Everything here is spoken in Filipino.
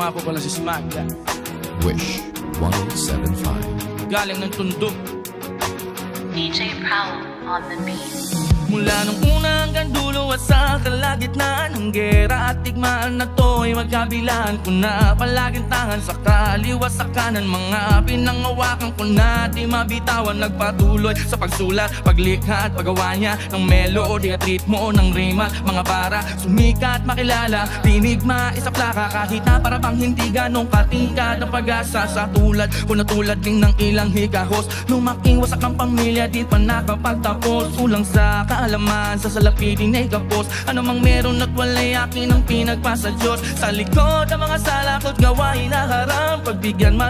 nga po pala si Smagda. Wish 1075. Galing ng Tondo. DJ Prowl on the beat. Mula nung una hanggang dulo at sa kalagitnaan ng gera at tigmaan na to'y magkabilaan ko na palaging tangan sa kaliwa sa kanan. Mga pinangawakan ko na di mabitawan. Nagpatuloy sa pagsulat, paglikha at paggawa niya ng melody at ritmo ng rima. Mga para sumikat, makilala, tinig maisa plaka. Kahit na para bang hindi ganong katingkad ng pag-asa. Sa tulad ko na tulad din ng ilang higahos. Lumaking wasak ang pamilya, di pa nakapagtapos. Kulang sa kaalaman, sa salapidin ay kapos. Ano mang meron at wala'y akin ang pinagpasa Diyos. Sa likod ang mga salakot gawain na haram. Pagbigyan man